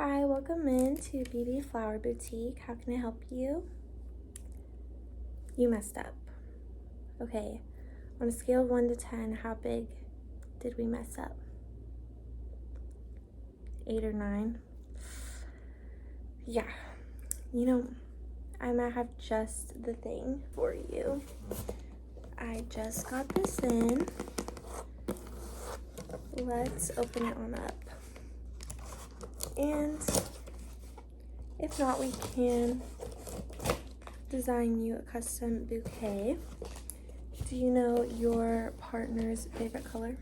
Hi, welcome in to BB Flower Boutique. How can I help you? You messed up. Okay, on a scale of 1 to 10, how big did we mess up? 8 or 9? Yeah, you know, I might have just the thing for you. I just got this in. Let's open it on up. And if not, we can design you a custom bouquet. Do you know your partner's favorite color?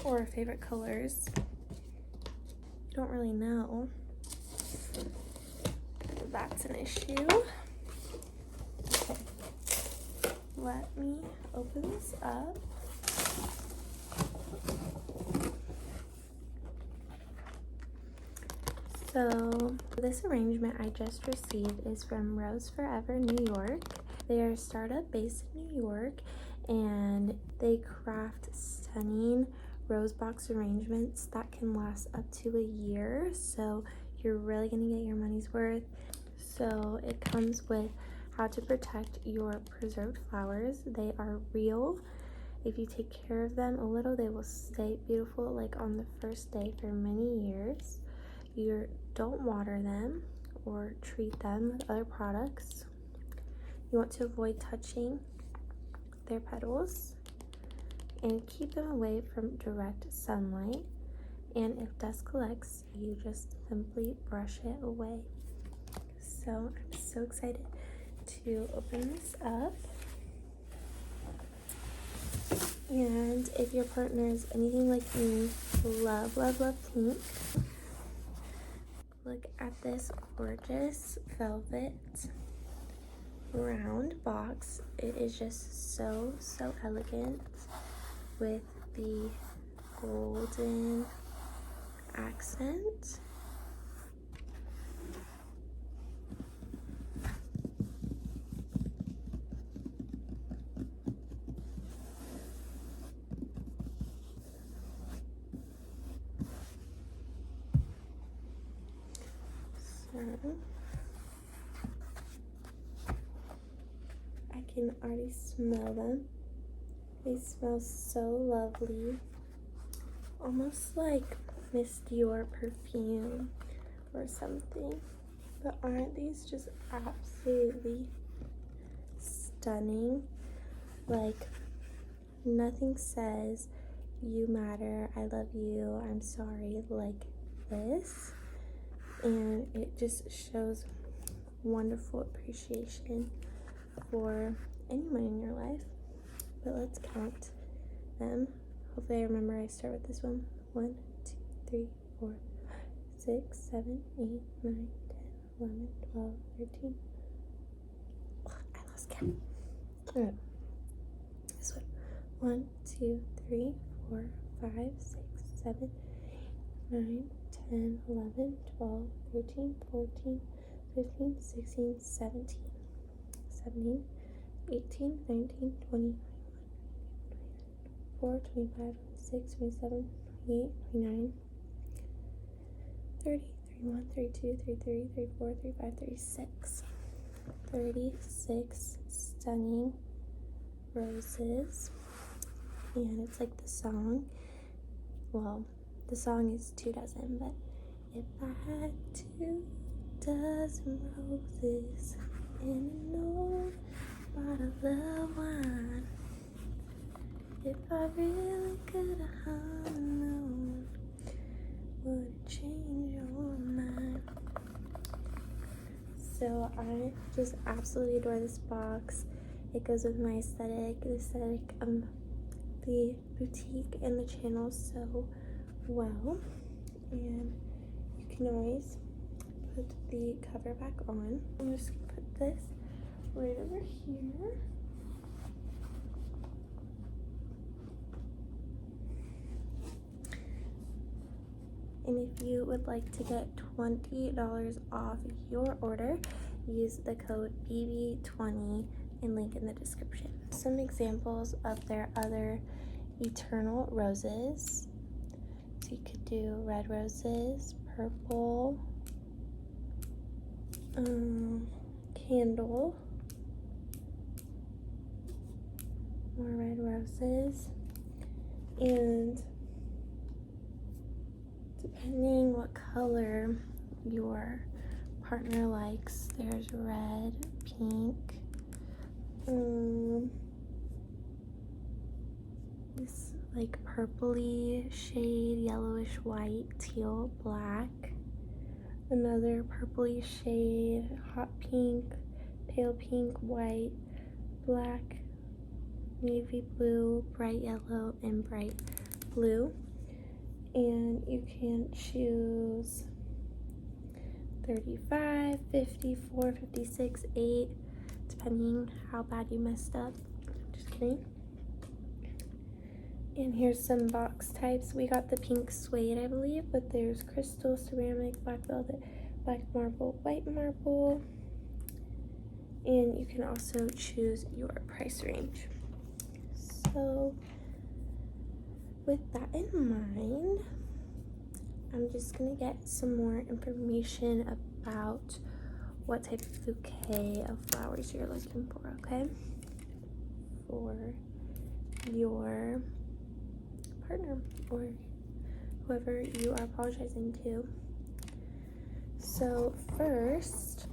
Or favorite colors? You don't really know. That's an issue. Okay. Let me open this up. So this arrangement I just received is from Rose Forever New York. They are a startup based in New York, and they craft stunning rose box arrangements that can last up to a year. So you're really gonna get your money's worth. So it comes with how to protect your preserved flowers. They are real. If you take care of them a little, they will stay beautiful like on the first day for many years. You don't water them or treat them with other products. You want to avoid touching their petals and keep them away from direct sunlight. And if dust collects, you just simply brush it away. So I'm so excited to open this up. And if your partner is anything like me, love pink. Look at this gorgeous velvet round box. It is just so elegant with the golden accent. I can already smell them. They smell so lovely. Almost like Miss Dior perfume or something. But aren't these just absolutely stunning? Like, nothing says you matter, I love you, I'm sorry like this. And it just shows wonderful appreciation for anyone in your life. But let's count them. Hopefully I remember I start with this one. 1, 2, 3, 4, 5, 6, 7, 8, 9, 10, 11, 12, 13. Oh, I lost count. Alright. This one. 1, 2, 3, 4, 5, 6, 7, 8, 9, 10, 11, 12, 13, 14, 15, 16, 17, 17, 18, 19, 20, 24, 25, 26, 27, 28, 29, 30, 31, 32, 33, 34, 35, 36. 36 stunning roses. And it's like the song. Well, the song is 2 dozen, but if I had 2 dozen roses in an old bottle of wine, if I really could have known, would it change your mind? So I just absolutely adore this box. It goes with my aesthetic, the aesthetic of the boutique and the channel so well. And you can always put the cover back on. I'm just gonna put this right over here. And if you would like to get $20 off your order, use the code BB20 and link in the description. Some examples of their other eternal roses. So you could do red roses, purple, candle, more red roses, and depending what color your partner likes, there's red, pink, this like purpley shade, yellowish white, teal, black, another purpley shade, hot pink, pale pink, white, black, navy blue, bright yellow, and bright blue. And you can choose 35, 54, 56, 8, depending how bad you messed up. Just kidding. And here's some box types. We got the pink suede, I believe, but there's crystal, ceramic, black velvet, black marble, white marble. And you can also choose your price range. So with that in mind, I'm just gonna get some more information about what type of bouquet of flowers you're looking for, okay? For your partner or whoever you are apologizing to. So first,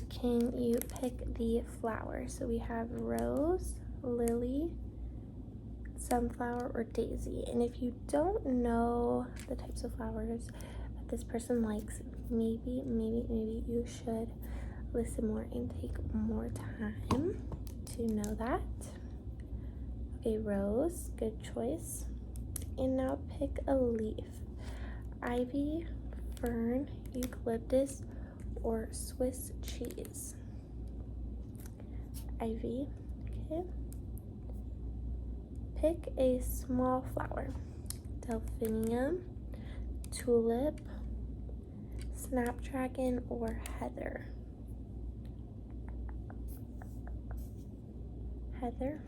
can you pick the flower? So we have rose, lily, sunflower, or daisy. And if you don't know the types of flowers that this person likes, maybe you should listen more and take more time to know that. Okay, rose, good choice. And now pick a leaf. Ivy, fern, eucalyptus, or Swiss cheese. Ivy, okay. Pick a small flower. Delphinium, tulip, snapdragon, or heather. Heather.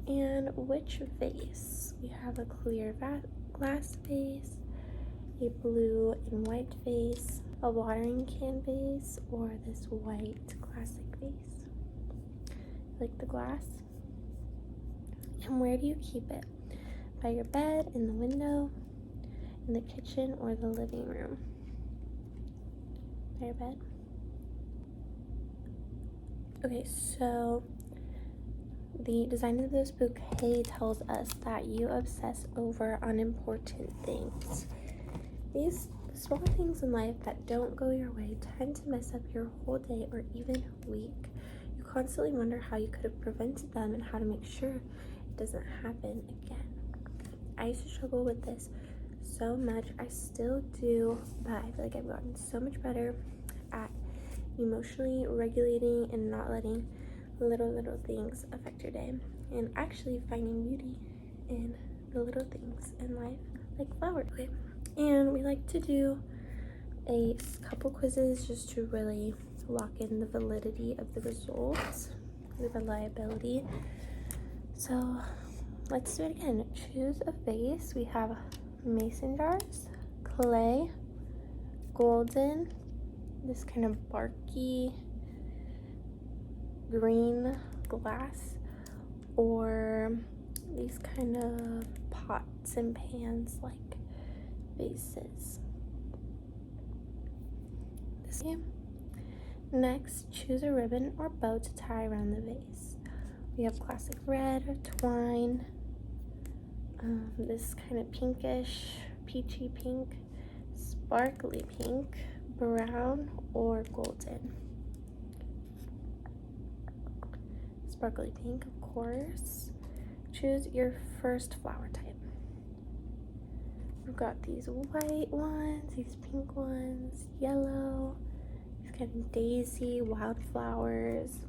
And which vase? We have a clear glass vase, a blue and white vase, a watering can vase, or this white classic vase. Like the glass? And where do you keep it? By your bed, in the window, in the kitchen, or the living room? By your bed? Okay, so the design of this bouquet tells us that you obsess over unimportant things. These small things in life that don't go your way tend to mess up your whole day or even week. You constantly wonder how you could have prevented them and how to make sure it doesn't happen again. I used to struggle with this so much. I still do, but I feel like I've gotten so much better at emotionally regulating and not letting little things affect your day, and actually finding beauty in the little things in life, like flowers. Okay. And we like to do a couple quizzes just to really lock in the validity of the results, the reliability. So let's do it again. Choose a vase. We have mason jars, clay, golden, this kind of barky green glass, or these kind of pots and pans like vases. Next, choose a ribbon or bow to tie around the vase. We have classic red or twine, this kind of pinkish, peachy pink, sparkly pink, brown, or golden. Sparkly pink, of course. Choose your first flower type. We've got these white ones, these pink ones, yellow, these kind of daisy, wildflowers,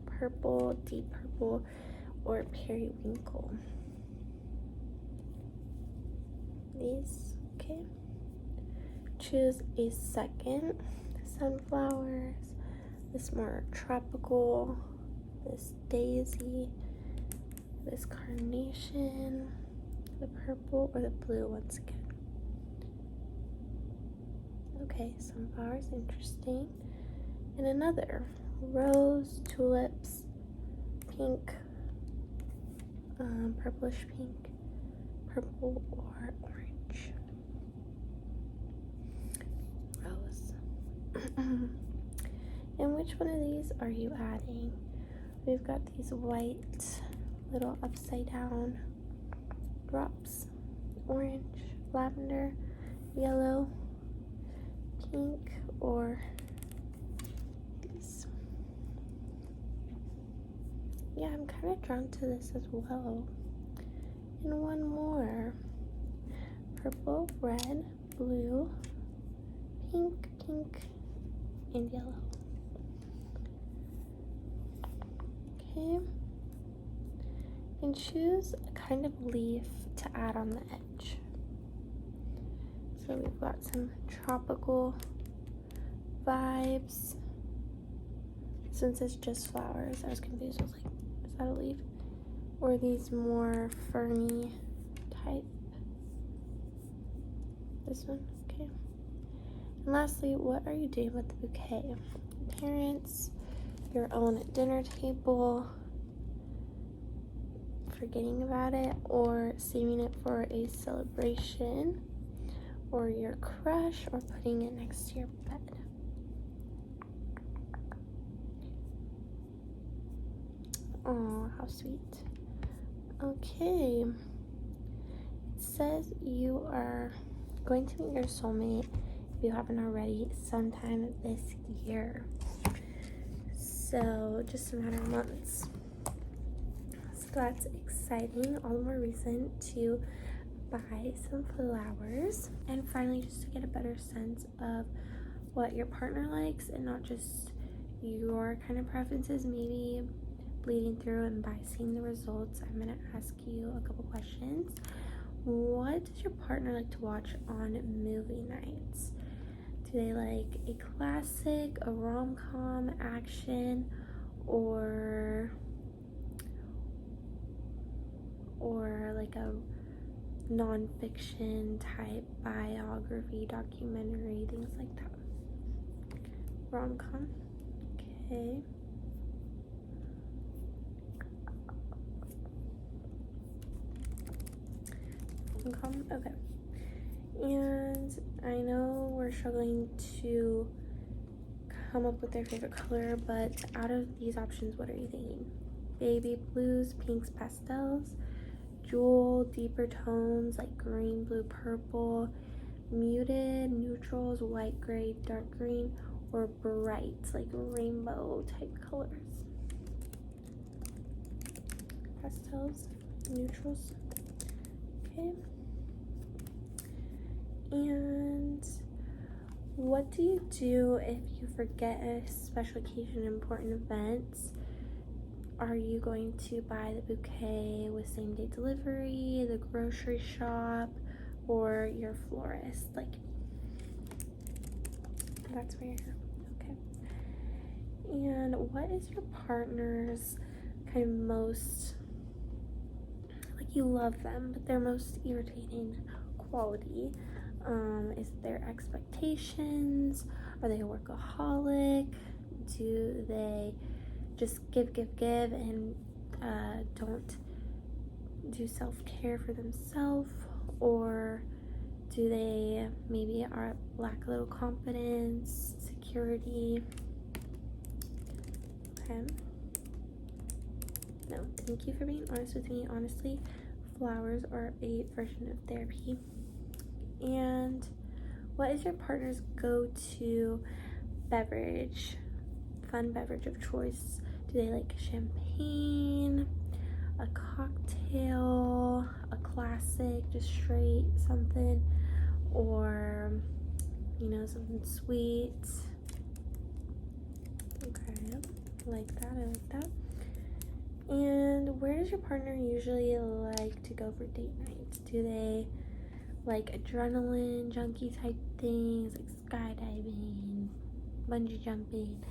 purple, deep purple, or periwinkle. These, okay. Choose a second. Sunflowers, this more tropical, this daisy, this carnation, the purple or the blue once again. Okay, sunflowers, interesting. And another rose, tulips, pink, purplish pink, purple or orange. Rose. And which one of these are you adding? We've got these white little upside down drops, orange, lavender, yellow, pink, or these. Yeah, I'm kind of drawn to this as well. And one more. Purple, red, blue, pink, and yellow. Okay. And choose a kind of leaf to add on the edge. So we've got some tropical vibes. Since it's just flowers, I was confused. I was like, is that a leaf? Or these more ferny type. This one, okay. And lastly, what are you doing with the bouquet? Parents, your own dinner table, forgetting about it, or saving it for a celebration, or your crush, or putting it next to your bed. Oh, how sweet. Okay. It says you are going to meet your soulmate, if you haven't already, sometime this year. So just a matter of months. So that's exciting. All the more reason to buy some flowers. And finally, just to get a better sense of what your partner likes and not just your kind of preferences, maybe bleeding through and by seeing the results, I'm going to ask you a couple questions. What does your partner like to watch on movie nights? Do they like a classic, a rom-com, action, or like a non-fiction type biography, documentary, things like that? Rom-com. Okay. Okay. And I know we're struggling to come up with their favorite color, but out of these options, what are you thinking? Baby blues, pinks, pastels, jewel, deeper tones like green, blue, purple, muted, neutrals, white, gray, dark green, or bright, like rainbow type colors? Pastels, neutrals. Okay. And what do you do if you forget a special occasion, important events? Are you going to buy the bouquet with same day delivery, the grocery shop, or your florist? Like, that's where you're. Okay. And what is your partner's kind of most, like, you love them, but their most irritating quality? Is their expectations? Are they a workaholic? Do they just give and don't do self-care for themselves? Or do they maybe lack a little confidence, security? Okay. No, thank you for being honest with me. Honestly, flowers are a version of therapy. And what is your partner's go-to beverage, fun beverage of choice? Do they like champagne, a cocktail, a classic, just straight something, or, you know, something sweet? Okay, I like that. And where does your partner usually like to go for date nights? Do they like adrenaline junkie type things, like skydiving, bungee jumping?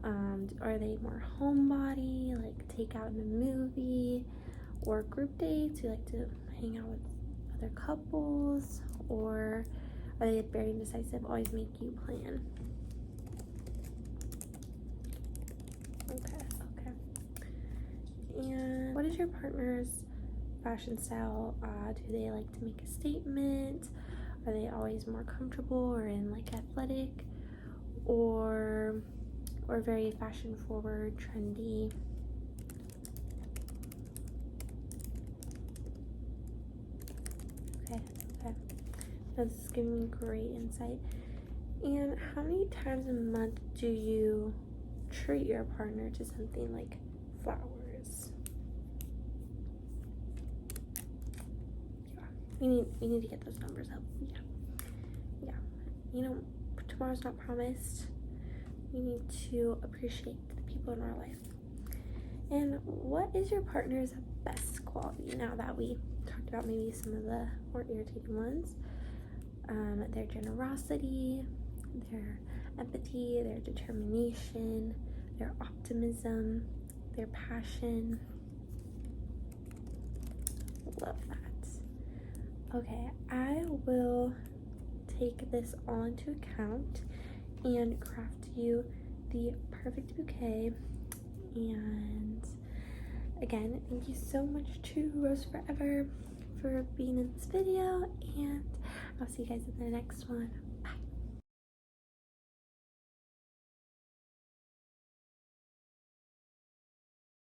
Are they more homebody, like take out in a movie, or group dates? You like to hang out with other couples, or are they very indecisive, always make you plan? Okay. And what is your partner's fashion style? Do they like to make a statement? Are they always more comfortable or in like athletic, or very fashion forward, trendy? Okay. This is giving me great insight. And how many times a month do you treat your partner to something like flowers? Yeah, we need to get those numbers up. Yeah. You know, tomorrow's not promised. We need to appreciate the people in our life. And what is your partner's best quality? Now that we talked about maybe some of the more irritating ones, their generosity, their empathy, their determination, their optimism, their passion. Love that. Okay, I will take this all into account and craft you the perfect bouquet. And again, thank you so much to Rose Forever for being in this video, and I'll see you guys in the next one.